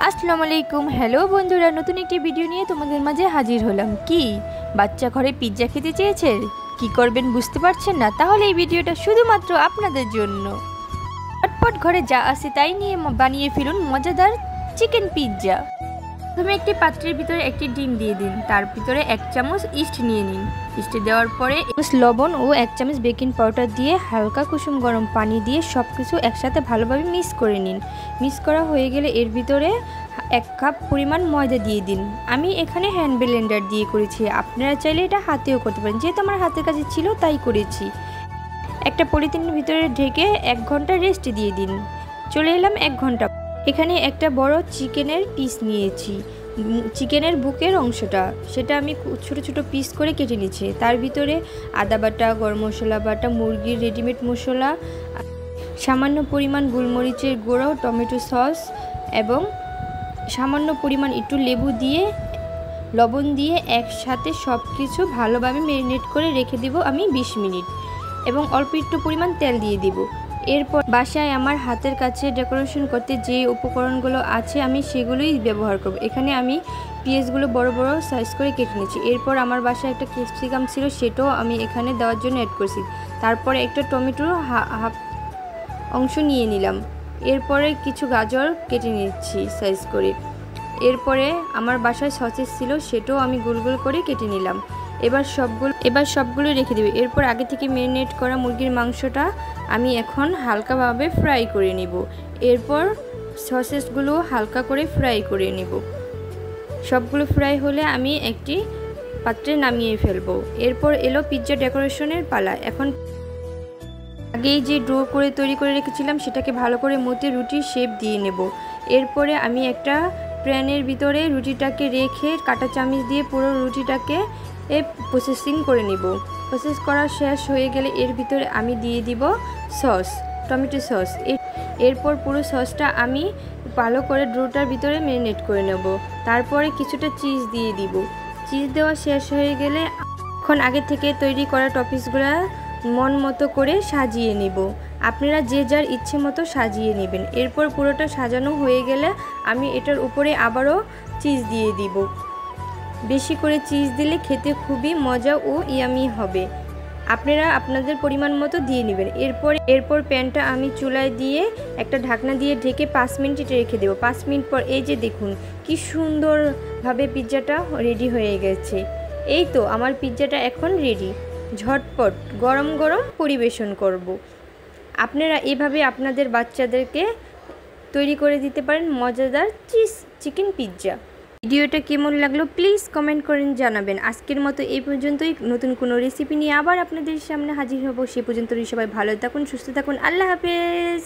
আসসালামু আলাইকুম। হ্যালো বন্ধুরা, নতুন একটি ভিডিও নিয়ে তোমাদের মাঝে হাজির হলাম। কি বাচ্চা ঘরে পিৎজা খেতে চেয়েছে, কি করবেন বুঝতে পারছেন না? তাহলে এই ভিডিওটা শুধুমাত্র আপনাদের জন্য। চটপট ঘরে যা আছে তাই নিয়ে বানিয়ে ফেলুন মজাদার চিকেন পিৎজা। প্রথমে একটি পাত্রের ভিতরে একটি ডিম দিয়ে দিন, তার ভিতরে 1 চামচ ইস্ট নিয়ে নিন। ইস্ট দেওয়ার পরে লবণ ও 1 চামচ বেকিং পাউডার দিয়ে হালকা কুসুম গরম পানি দিয়ে সব কিছু একসাথে ভালোভাবে মিক্স করে নিন। মিক্স করা হয়ে গেলে এর ভিতরে 1 কাপ পরিমাণ ময়দা দিয়ে দিন। আমি এখানে হ্যান্ড ব্লেন্ডার দিয়ে করেছি, আপনারা চাইলে এটা হাতেও করতে পারেন, যেহেতু আমার হাতের কাছে ছিল তাই করেছি। একটা পলিথিনের ভিতরে ঢেকে 1 ঘন্টা রেস্ট দিয়ে দিন। চলে এলাম 1 ঘন্টা। এখানে একটা বড় চিকেনের পিস নিয়েছি, চিকেনের বুকের অংশটা, সেটা আমি ছোট ছোট পিস করে কেটে নিয়েছি। তার ভিতরে আদা বাটা, গরম মশলা বাটা, মুরগির রেডিমেড মশলা, সামান্য পরিমাণ গোলমরিচের গুঁড়ো, টমেটো সস এবং সামান্য পরিমাণ একটু লেবু দিয়ে লবণ দিয়ে একসাথে সব কিছু ভালোভাবে ম্যারিনেট করে রেখে দেব আমি 20 মিনিট, এবং অল্প একটু পরিমাণ তেল দিয়ে দিব। এরপর বাসায় আমার হাতের কাছে ডেকোরেশন করতে যে উপকরণগুলো আছে আমি সেগুলোই ব্যবহার করব। এখানে আমি পেঁয়াজগুলো বড় বড় সাইজ করে কেটে নিয়েছি। এরপর আমার বাসায় একটা ক্যাপসিকাম ছিল, সেটাও আমি এখানে দেওয়ার জন্য অ্যাড করছি। তারপরে একটা টমেটোর হাফ অংশ নিয়ে নিলাম। এরপরে কিছু গাজর কেটে নিচ্ছি সাইজ করে। এরপরে আমার বাসায় সসেস ছিল, সেটাও আমি গোল গোল করে কেটে নিলাম। এবার সবগুলো রেখে দেব। এরপর আগে থেকে ম্যারিনেট করা মুরগির মাংসটা আমি এখন হালকাভাবে ফ্রাই করে নিব। এরপর সসেসগুলো হালকা করে ফ্রাই করে নিব। সবগুলো ফ্রাই হলে আমি একটি পাত্রে নামিয়ে ফেলবো। এরপর এলো পিৎজা ডেকোরেশনের পালা। এখন আগেই যে ডো করে তৈরি করে রেখেছিলাম সেটাকে ভালো করে মতে রুটির শেপ দিয়ে নেব। এরপরে আমি একটা প্যানের ভিতরে রুটিটাকে রেখে কাঁটা চামচ দিয়ে পুরো রুটিটাকে প্রসেসিং করে নিব। প্রসেস করা শেষ হয়ে গেলে এর ভিতরে আমি দিয়ে দিব সস, টমেটো সস। এরপর পুরো সসটা আমি ভালো করে ডোটার ভিতরে ম্যারিনেট করে নেব। তারপরে কিছুটা চিজ দিয়ে দিব। চিজ দেওয়া শেষ হয়ে গেলে এখন আগে থেকে তৈরি করা টপিংসগুলো মন মতো করে সাজিয়ে নেব। আপনারা যে যার ইচ্ছে মতো সাজিয়ে নেবেন। এরপর পুরোটা সাজানো হয়ে গেলে আমি এটার উপরে আবারও চিজ দিয়ে দিব। বেশি করে চিজ দিলে খেতে খুবই মজা ও ইয়ামি হবে। আপনারা আপনাদের পরিমাণ মতো দিয়ে নেবেন। এরপর প্যানটা আমি চুলায় দিয়ে একটা ঢাকনা দিয়ে ঢেকে 5 মিনিট রেখে দেব। 5 মিনিট পর এই যে দেখুন কি সুন্দরভাবে পিৎজাটা রেডি হয়ে গেছে। এই তো আমার পিৎজাটা এখন রেডি। ঝটপট গরম গরম পরিবেশন করব। আপনারা এভাবে আপনাদের বাচ্চাদেরকে তৈরি করে দিতে পারেন মজাদার চিকেন পিৎজা। ভিডিওটা কেমন লাগলো প্লিজ কমেন্ট করেন জানাবেন। আজকের মতো এই পর্যন্তই। নতুন কোনো রেসিপি নিয়ে আবার আপনাদের সামনে হাজির হব। সে পর্যন্ত সবাই ভালো থাকুন, সুস্থ থাকুন। আল্লাহ হাফেজ।